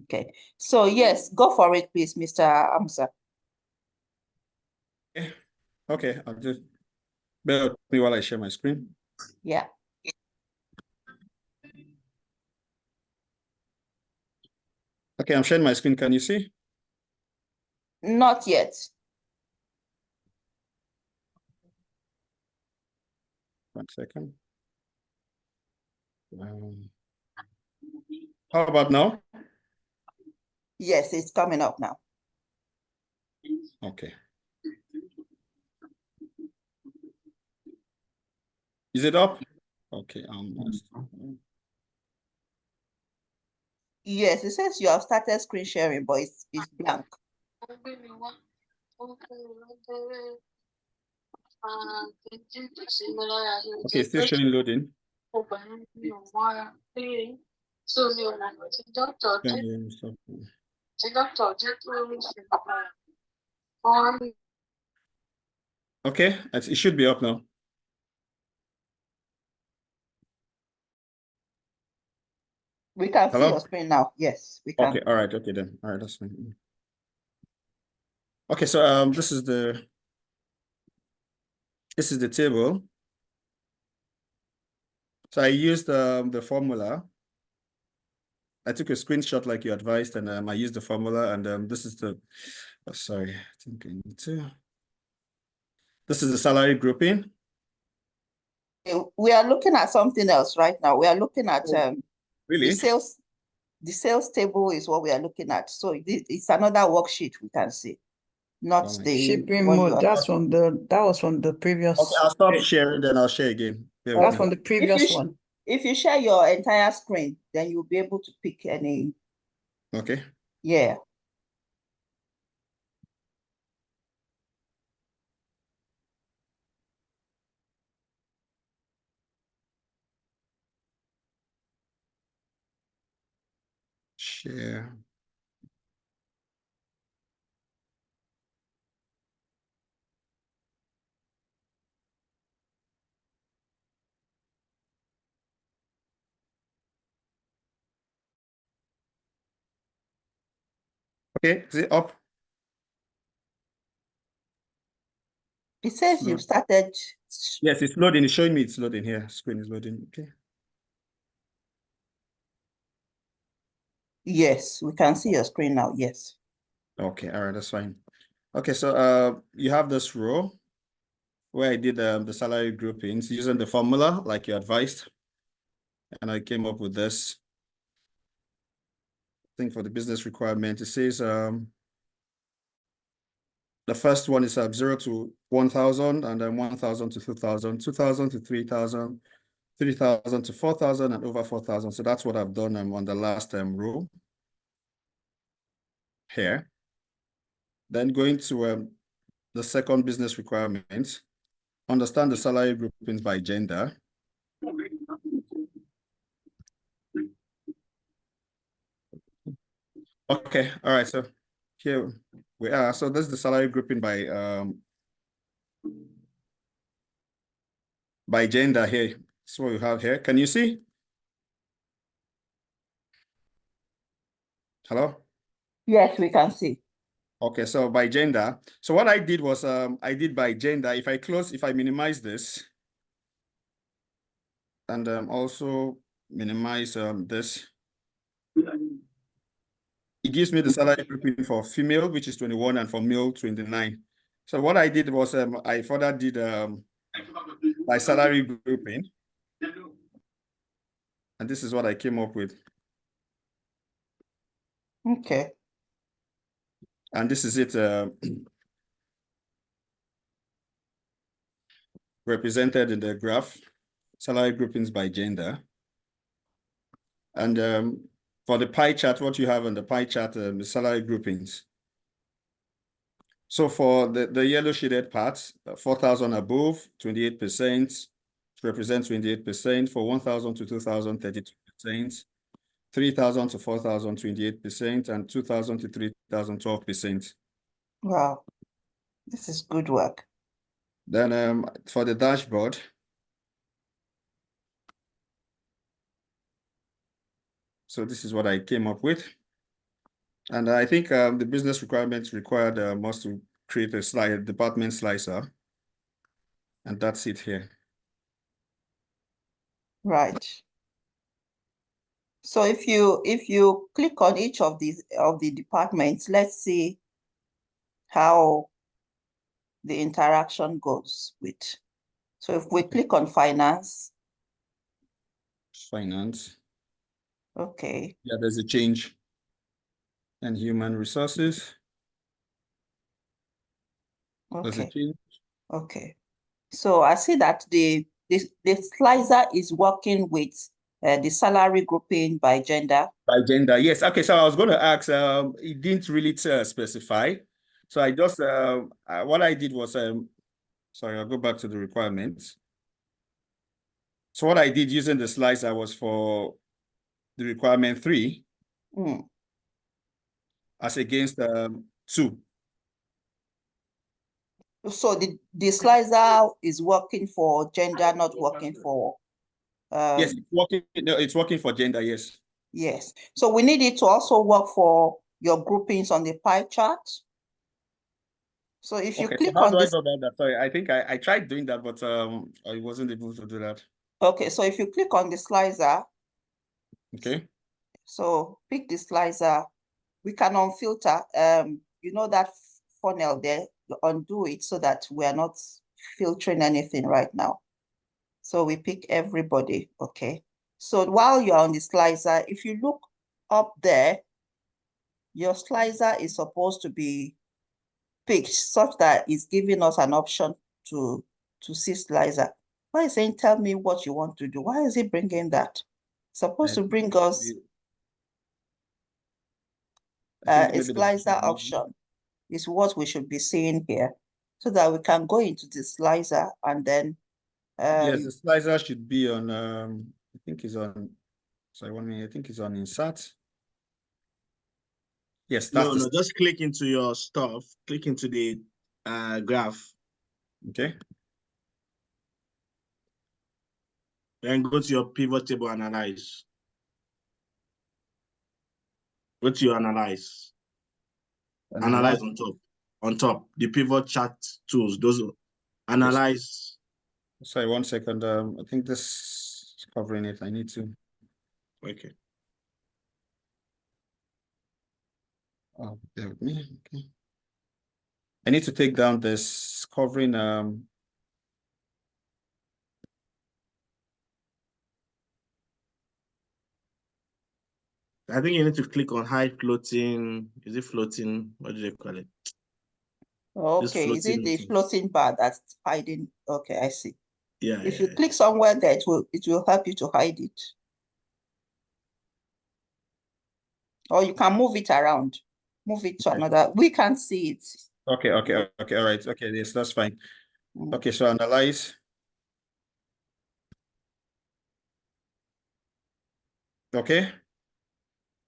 Okay, so yes, go for it, please, Mr. Amsa. Okay, I'll just bear with me while I share my screen. Yeah. Okay, I'm sharing my screen. Can you see? Not yet. One second. How about now? Yes, it's coming up now. Okay. Is it up? Okay, Yes, it says you have started screen sharing, but it's blank. Okay, still showing loading. Okay, it should be up now. We can see Hello? your screen now. Yes, we can. Okay, all right, okay then. All right, that's fine. Okay, so this is the table. So I used the formula. I took a screenshot like you advised, and I used the formula, and this is the sorry, I think I need to. This is the salary grouping. We are looking at something else right now. We are looking at Really? the sales table is what we are looking at. So it's another worksheet we can see, not the shipping one you mode. are that was from the previous. Okay, I'll stop sharing, then I'll share again. That's from the previous one. If you share your entire screen, then you'll be able to pick any. Okay. Yeah. Share. Okay, is it up? It says you've started. Yes, it's loading. It's showing me it's loading here. Screen is loading. Okay. Yes, we can see your screen now. Yes. Okay, all right, that's fine. Okay, so you have this row where I did the salary groupings using the formula like you advised. And I came up with this. I think for the business requirement, it says the first one is 0 to 1,000, and then 1,000 to 2,000, 2,000 to 3,000, 3,000 to 4,000, and over 4,000. So that's what I've done on the last row here. Then going to the second business requirement, understand the salary groupings by gender. Okay, all right, so here we are. So this is the salary grouping by gender here. That's what we have here. Can you see? Hello? Yes, we can see. Okay, so by gender. So what I did was I did by gender. If I minimize this and also minimize this, it gives me the salary grouping for female, which is 21, and for male 29. So what I did was I further did by salary grouping. And this is what I came up with. Okay. And this is it represented in the graph, salary groupings by gender. And for the pie chart, what you have on the pie chart, the salary groupings. So for the yellow shaded parts, 4,000 above, 28%, represents 28%. For 1,000 to 2,000, 32%. 3,000 to 4,000, 28%, and 2,000 to 3,000, 12%. Wow, this is good work. Then for the dashboard, so this is what I came up with. And I think the business requirements required us to create a department slicer. And that's it here. Right. So if you click on each of the departments, let's see how the interaction goes with. So if we click on finance, Finance. okay, Yeah, there's a change. And human resources. There's a okay, change. okay. So I see that the slicer is working with the salary grouping by gender. By gender, yes. Okay, so I was going to ask, it didn't really specify. So I just, what I did was, sorry, I'll go back to the requirements. So what I did using the slicer was for the requirement 3 as against 2. So the slicer is working for gender, not working for Yes, it's working. No, it's working for gender. Yes. yes. So we need it to also work for your groupings on the pie chart. So if you Okay, so click how on do I this, go about that? Sorry, I think I tried doing that, but I wasn't able to do that. okay, so if you click on the slicer, Okay. so pick the slicer, we can unfilter, you know that funnel there, undo it so that we are not filtering anything right now. So we pick everybody, okay? So while you're on the slicer, if you look up there, your slicer is supposed to be picked such that it's giving us an option to see slicer. Why is it saying, tell me what you want to do? Why is it bringing that? Supposed to bring us I think a maybe slicer option is what we should be seeing here so that we can go into the slicer and then yes, the slicer should be on I think it's on, sorry, 1 minute, I think it's on insert. Yes, that's No, just click into your stuff, click into the graph, okay. then go to your pivot table, analyze. Go to your analyze. Analyze on top, the pivot chart tools, those analyze. Sorry, 1 second. I think this is covering it. I need to. Okay. Oh, bear with me. Okay. I need to take down this covering. I think you need to click on high floating. Is it floating? What do they call it? okay, is it the thing. floating bar that's hiding? Okay, I see. Yeah. If you click somewhere there, it will help you to hide it. Or you can move it around, move it to another. We can't see it. Okay. All right. Okay, yes, that's fine. Okay, so analyze. Okay.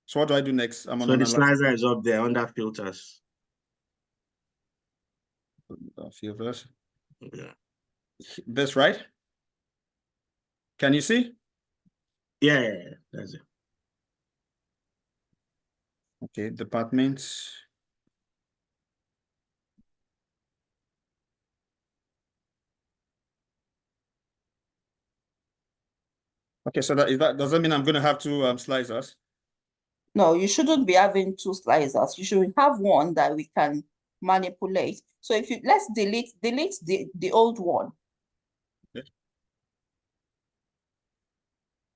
So what do I do next? I'm on So the analyze. slicer is up there under filters. Filters. Yeah. This right? Can you see? Yeah, that's it. Okay, departments. Okay, so does that mean I'm going to have two slicers? No, you shouldn't be having two slicers. You should have one that we can manipulate. So if you let's delete the old one. Okay.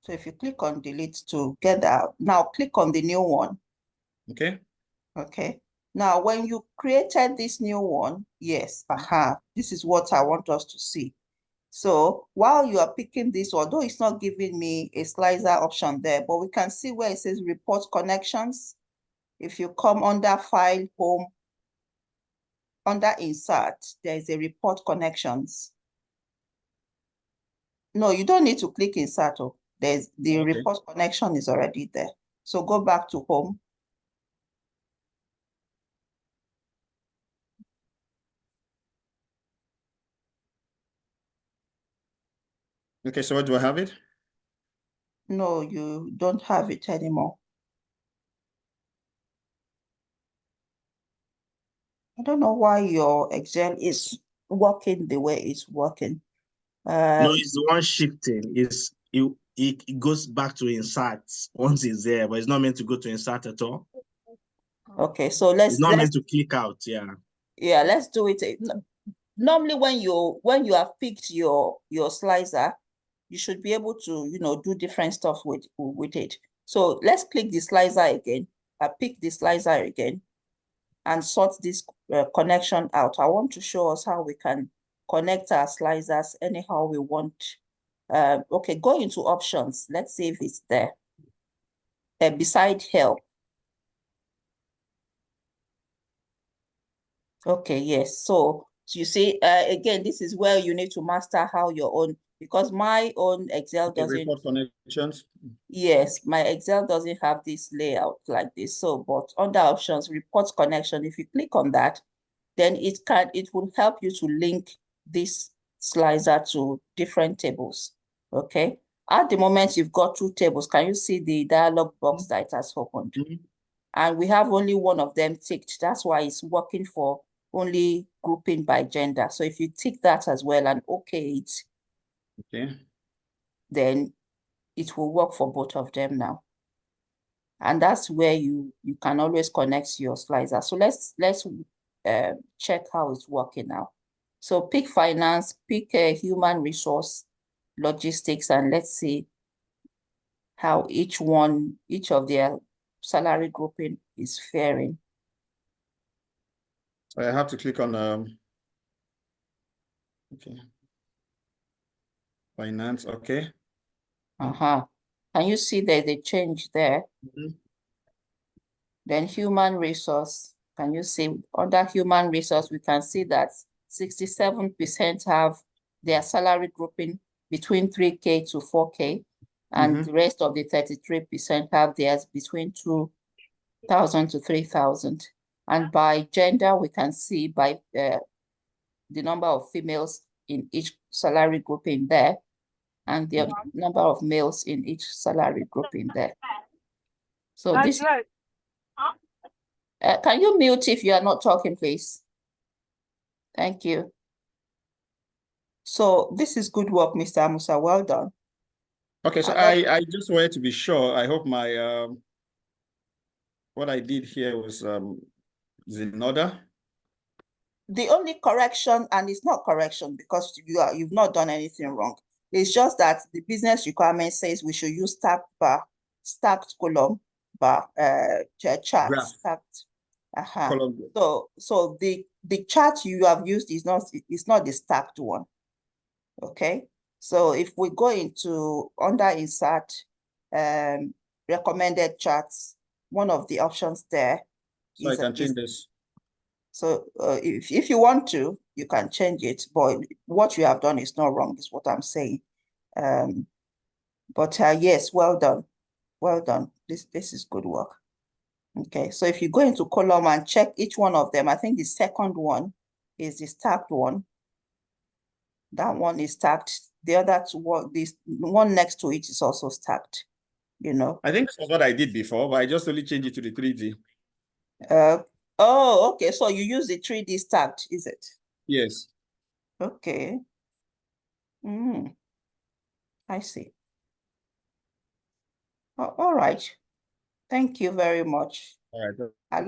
So if you click on delete to get that, now click on the new one. Okay. Okay. Now, when you created this new one, yes, this is what I want us to see. So while you are picking this, although it's not giving me a slicer option there, but we can see where it says report connections. If you come under file, home, under insert, there is a report connections. No, you don't need to click insert. Oh, there's the report connection is already there. So go back to home. Okay, so what do I have it? No, you don't have it anymore. I don't know why your Excel is working the way it's working. No, it's the one shifting. It goes back to insert once it's there, but it's not meant to go to insert at all. Okay, so It's not meant to click out. Yeah. let's do it. Normally when you have picked your slicer, you should be able to, do different stuff with it. So let's click the slicer again. I pick the slicer again and sort this connection out. I want to show us how we can connect our slicers anyhow we want. Okay, go into options. Let's see if it's there. Beside help. Okay, yes. So you see, again, this is where you need to master how your own, because my own Excel doesn't. Report connections. Yes, my Excel doesn't have this layout like this. So, but under options, report connection, if you click on that, then it will help you to link this slicer to different tables. Okay. At the moment, you've got two tables. Can you see the dialog box that it has opened? Mm-hmm. And we have only one of them ticked. That's why it's working for only grouping by gender. So if you tick that as well and okay it, okay, then it will work for both of them now. And that's where you can always connect your slicer. So let's check how it's working now. So pick finance, pick human resource, logistics, and let's see how each of their salary grouping is faring. I have to click on okay, finance. Okay. Can you see there's a change there? Mm-hmm. Then human resource. Can you see under human resource, we can see that 67% have their salary grouping between 3K to 4K, and the rest of the 33% have theirs between 2,000 to 3,000. And by gender, we can see by the number of females in each salary grouping there, and the number of males in each salary grouping there. So this. Can you mute if you are not talking, please? Thank you. So this is good work, Mr. Amusa. Well done. Okay, so I just wanted to be sure. I hope my what I did here was is in order. The only correction, and it's not correction because you've not done anything wrong. It's just that the business requirement says we should use stacked column bar chart Graph. stacked. Column. So the chart you have used is not the stacked one. Okay. So if we go into under insert recommended charts, one of the options there. So I can change this. So if you want to, you can change it, but what you have done is not wrong, is what I'm saying. But yes, well done. Well done. This is good work. Okay, so if you go into column and check each one of them, I think the second one is the stacked one. That one is stacked. The other two, this one next to it is also stacked, I think this was what I did before, but I just only changed it to the 3D. Oh, okay. So you use the 3D stacked, is it? Yes. Okay. I see. All right. Thank you very much. All right. I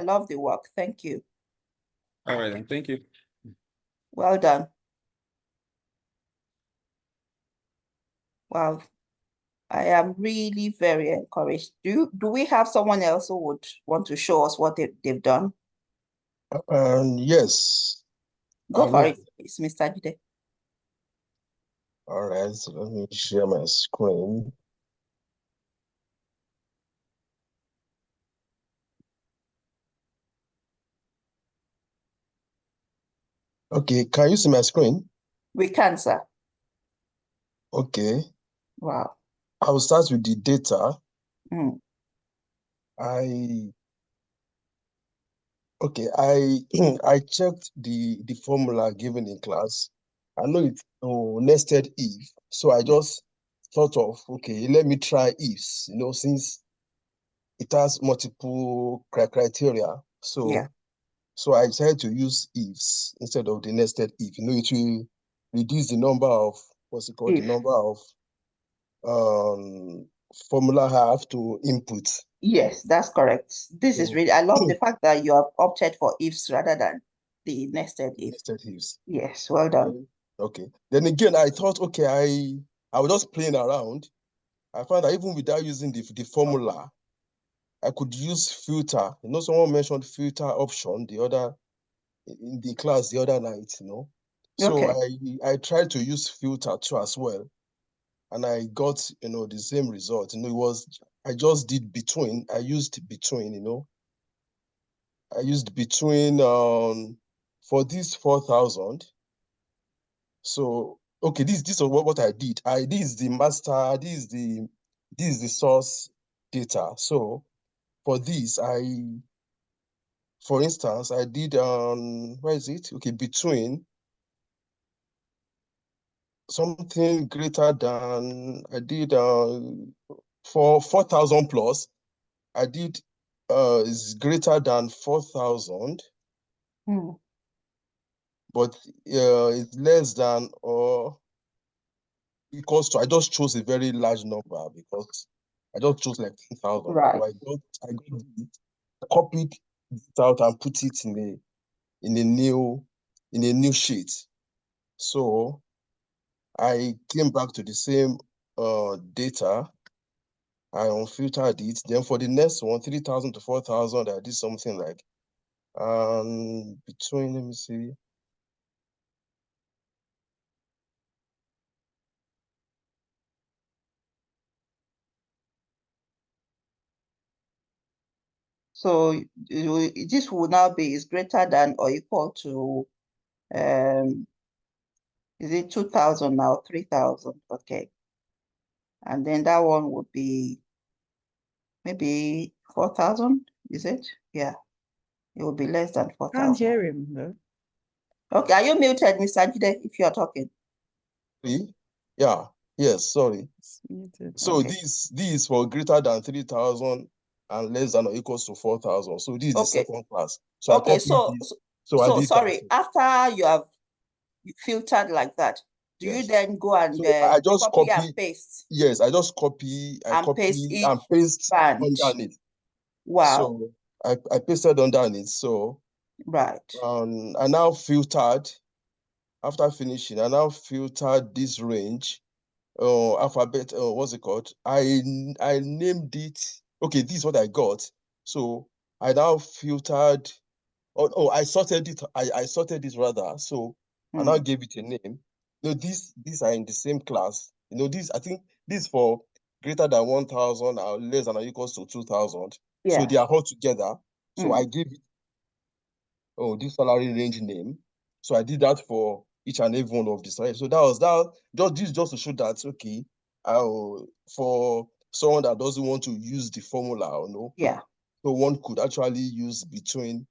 love the work. Thank you. All right, then. Thank you. Well done. Wow. I am really very encouraged. Do we have someone else who would want to show us what they've done? Yes. Go for it, it's Mr. Jide. All right, so let me share my screen. Okay, can you see my screen? We can, sir. Okay. Wow. I will start with the data. I checked the formula given in class. I know it's nested if, so I just thought of, okay, let me try ifs, since it has multiple criteria. So, yeah. So I decided to use ifs instead of the nested if. You know, it will reduce the number of, what's it called? The If. number of formula I have to input. Yes, that's correct. This is So really, I love the fact that you have opted for ifs rather than the nested if. nested ifs. Yes, well done. Okay. Then again, I thought, okay, I was just playing around. I found that even without using the formula, I could use filter. You know, someone mentioned filter option in the class the other night, you know. So Okay. I tried to use filter too as well. And I got, you know, the same result. You know, I just did between. I used between, you know. I used between for this 4,000. So okay, this is what I did. This is the master, this is the source data. So for this, for instance, I did where is it? Okay, between something greater than, I did for 4,000 plus, I did is greater than 4,000, Hmm. but it's less than or equals to, I just chose a very large number because I just chose like 10,000. Right. So I got it, copied it out and put it in a new sheet. So I came back to the same data. I unfiltered it. Then for the next one, 3,000 to 4,000, I did something like between, let me see. So this will now be is greater than or equal to is it 2,000 now, 3,000? Okay. And then that one would be maybe 4,000, is it? Yeah. It will be less than Can't 4,000. hear him though. Okay, are you muted, Mr. Jide, if you're talking? Yeah, yes, sorry. It's muted. So Okay. this for greater than 3,000 and less than or equals to 4,000. So this is the Okay. second class. So I Okay, copied so this. So I did sorry, that. after you have filtered like that, do you Yes. then go and So I just copy and copy. paste Yes, I just copy. I and paste copy each and paste band? underneath. Wow, So I pasted underneath. So right. I now filtered. After finishing, I now filtered this range. Alphabet. What's it called? I named it. Okay, this is what I got. So I now filtered. Oh, I sorted it. I sorted this rather. So I now Hmm. gave it a name. You know, these are in the same class. You know, I think this for greater than 1,000 or less than or equals to 2,000. So Yeah. they are all together. So I Hmm. gave it this salary range name. So I did that for each and every one of the salary. So that was just to show that okay, for someone that doesn't want to use the formula, you know, Yeah. so one could actually use between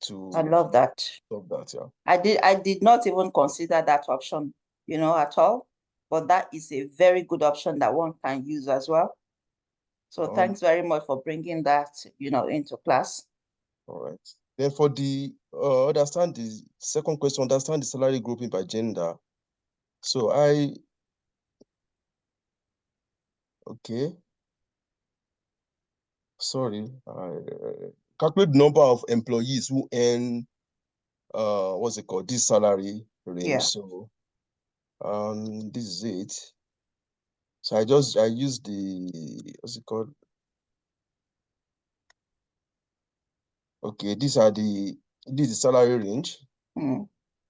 I to love that. stop that, yeah. I did not even consider that option, at all. But that is a very good option that one can use as well. So thanks very much for bringing that, into class. All right. Then for the understand the second question, understand the salary grouping by gender. So calculate number of employees who earn what's it called, this salary range. Yeah. So this is it. So I use the, what's it called? Okay, this is the salary range,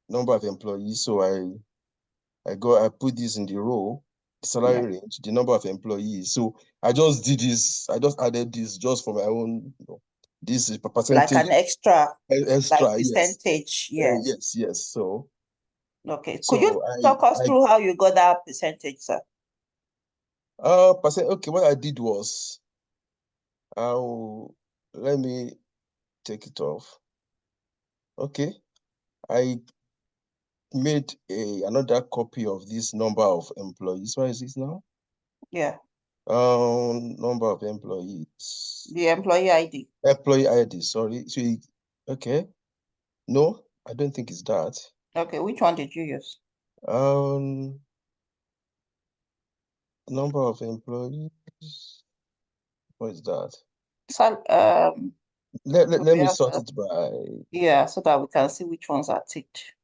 number of employees. So I put this in the row, the salary range, the number of employees. So I just did this, I just added this just for my own, this is percentage. Like an extra, extra, like percentage, yes. yes. So okay. Could you talk us through how you got that percentage, sir? Okay, what I did was let me take it off. Okay. I made another copy of this number of employees. Where is this now? Yeah. Number of employees. The employee ID. Employee ID, sorry. So okay. No, I don't think it's that. Okay, which one did you use? Number of employees. What is that? So, Let we me have sort to- it by yeah, so that we can see which ones are ticked.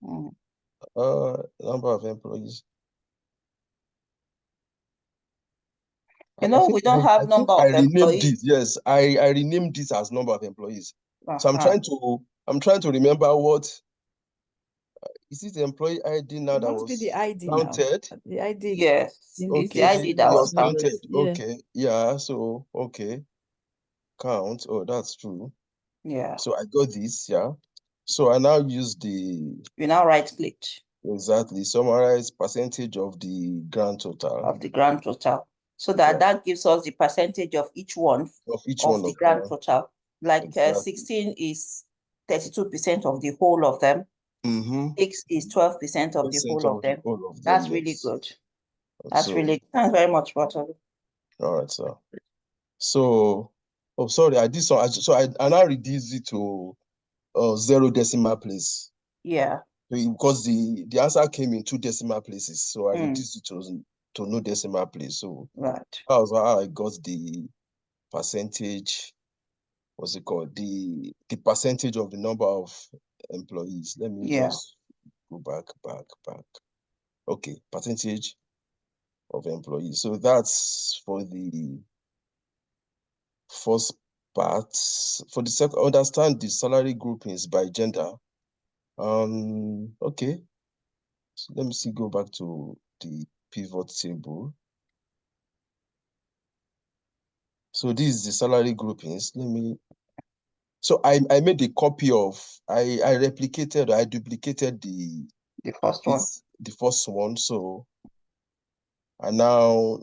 Mm. number of employees. You know, we don't have I think number I of renamed employees. this. Yes, I renamed this as number of employees. So I'm Uh-huh. trying to remember what is it, the employee ID now It that must be the was ID now. counted? The ID. Yes, it's the Okay, ID that was was counted. counted. Yeah. Okay, yeah. So okay, count. Oh, that's true. Yeah, So I got this. Yeah. So I now use the you now right-clicked exactly summarize percentage of the grand total of the grand total. So that Yeah. that gives us the percentage of each one of each of one the of grand them. total. Like Exactly. 16 is 32% of the whole of them. 6 is 12% of the whole of them. All of them. That's really Yes. good. That's So, really, thanks very much, Walter. all right, sir. So, oh, sorry, I did so I now reduced it to 0 decimal place Yeah. because the answer came in 2 decimal places. So I Mm. reduced it to no decimal place. So Right. that was how I got the percentage. What's it called? The percentage of the number of employees. Let me Yeah. just go back. Okay, percentage of employees. So that's for the first part. For the second, understand the salary groupings by gender. Okay. So let me see, go back to the pivot table. So this is the salary groupings. So I made a copy of, I replicated, I duplicated the first one. The first one. So I now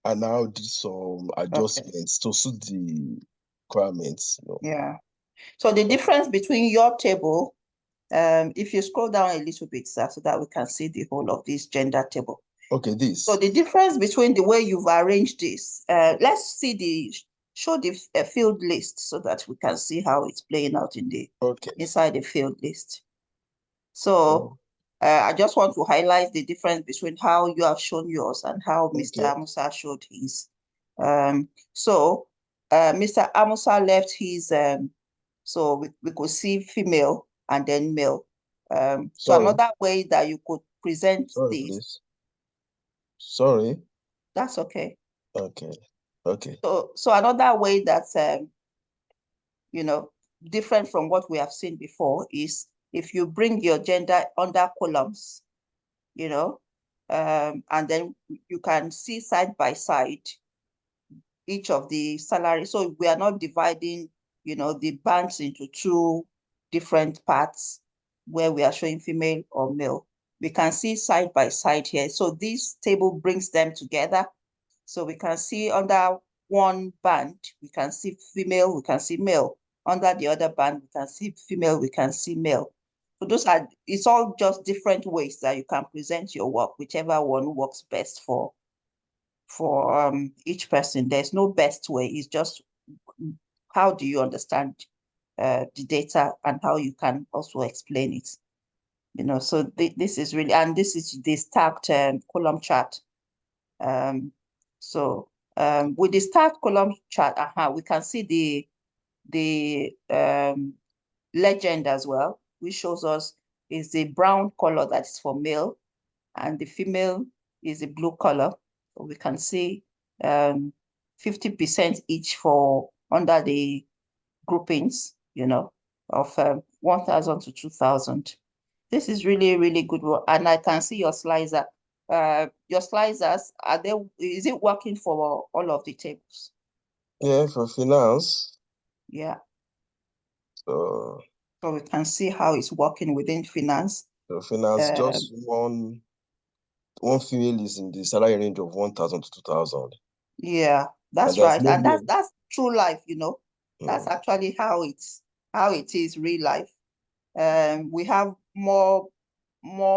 did some adjustments to suit the requirements. Yeah. So the difference between your table, if you scroll down a little bit, sir, so that we can see the whole of this gender table. Okay, this. So the difference between the way you've arranged this, let's see show the field list so that we can see how it's playing out inside the field list. So I just want to highlight the difference between how you have shown yours and how Mr. Amusa showed his. So Mr. Amusa left his, so we could see female and then male. So another way that you could present this. Please. Sorry. That's okay. Okay. So another way that's different from what we have seen before is if you bring your gender under columns, and then you can see side by side each of the salary. So we are not dividing, the bands into 2 different parts where we are showing female or male. We can see side by side here. So this table brings them together. So we can see under one band, we can see female, we can see male. Under the other band, we can see female, we can see male. So it's all just different ways that you can present your work, whichever one works best for each person. There's no best way. It's just how do you understand the data and how you can also explain it. So this is really, and this is the stacked column chart. So with the stacked column chart, we can see the legend as well, which shows us is the brown color that is for male, and the female is the blue color. So we can see 50% each for under the groupings, of 1,000 to 2,000. This is really, really good work. And I can see your slicer. Your slicers, is it working for all of the tables? Yeah, for finance. Yeah. So we can see how it's working within finance. So finance, just one female is in the salary range of 1,000 to 2,000. Yeah, that's right. And that's true life, That's actually how it is real life. We have more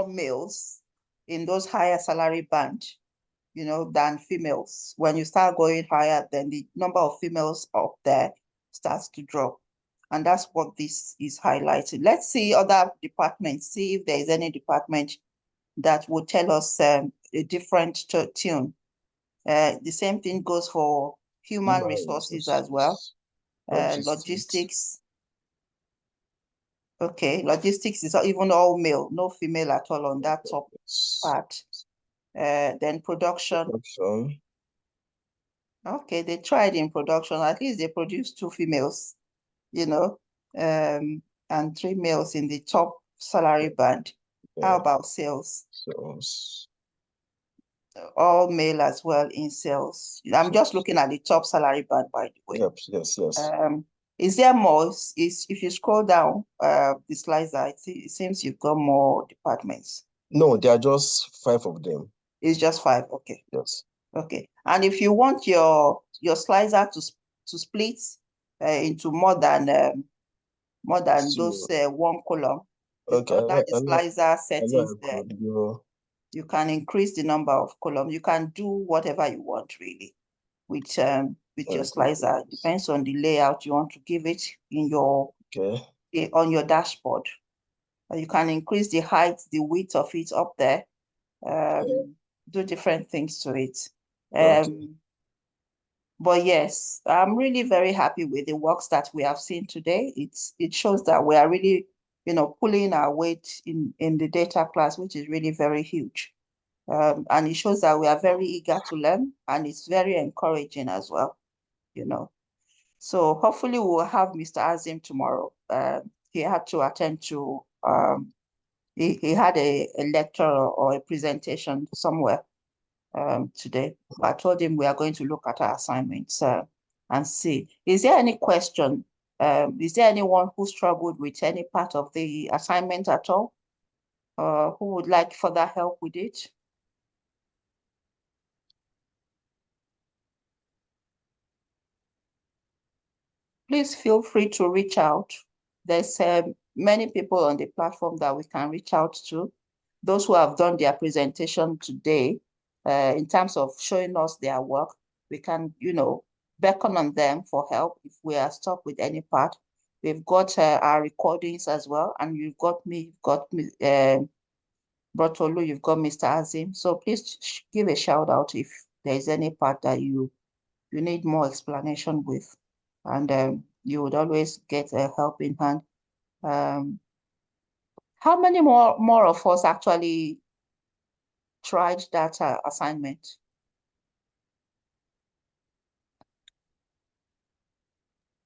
males in those higher salary band, than females. When you start going higher, then the number of females up there starts to drop. And that's what this is highlighting. Let's see other departments, see if there is any department that would tell us a different tune. The same thing goes for human resources as well. Logistics. Okay, logistics is even all male, no female at all on that top part. Then production. Okay, they tried in production. At least they produced 2 females, you know, and 3 males in the top salary band. How about sales? All male as well in sales. I'm just looking at the top salary band, by the way. Yes. Is there more? If you scroll down the slides, it seems you've got more departments. No, there are just 5 of them. It's just 5. Okay. Yes. Okay. And if you want your slicer to split into more than those 1 column, Okay. under the slicer settings there, You you can increase the number of columns. You can do whatever you want really with your slicer. It depends on the layout you want to give it in your on your dashboard. You can increase the height, the width of it up there. Do different things to it. But yes, I'm really very happy with the works that we have seen today. It shows that we are really, pulling our weight in the data class, which is really very huge. And it shows that we are very eager to learn, and it's very encouraging as well, So hopefully we'll have Mr. Azim tomorrow. He had to attend to, he had a lecture or a presentation somewhere today. I told him we are going to look at our assignments and see. Is there any question? Is there anyone who struggled with any part of the assignment at all? Who would like further help with it? Please feel free to reach out. There's many people on the platform that we can reach out to. Those who have done their presentation today, in terms of showing us their work, we can, beckon on them for help if we are stuck with any part. We've got our recordings as well, and you've got me, Brotolu, you've got Mr. Azim. So please give a shout out if there's any part that you need more explanation with. And you would always get a helping hand. How many more of us actually tried that assignment?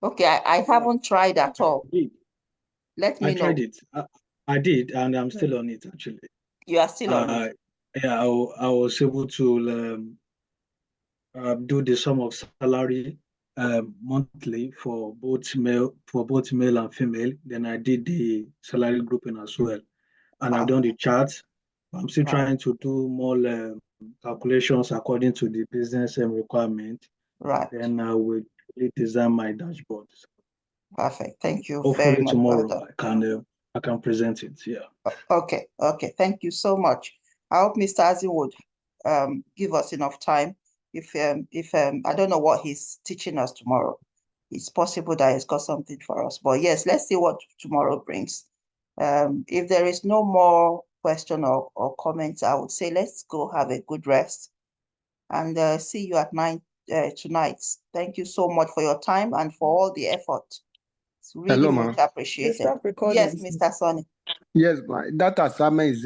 Okay, I haven't tried at all. Let me know. I tried it. I did, and I'm still on it actually. You are still on it? Yeah, I was able to do the sum of salary monthly for both male and female. Then I did the salary grouping as well, and I've done the charts. I'm still trying to do more calculations according to the business requirement. Right. Then I will design my dashboard. Perfect. Thank you. Hopefully very much. tomorrow I can present it. Yeah. Okay. Thank you so much. I hope Mr. Azim would give us enough time. If I don't know what he's teaching us tomorrow, it's possible that he's got something for us. But yes, let's see what tomorrow brings. If there is no more question or comments, I would say let's go have a good rest and see you at 9 tonight. Thank you so much for your time and for all the effort. It's really much appreciated. Stop recording. Yes, Mr. Sonny. Yes, that assignment is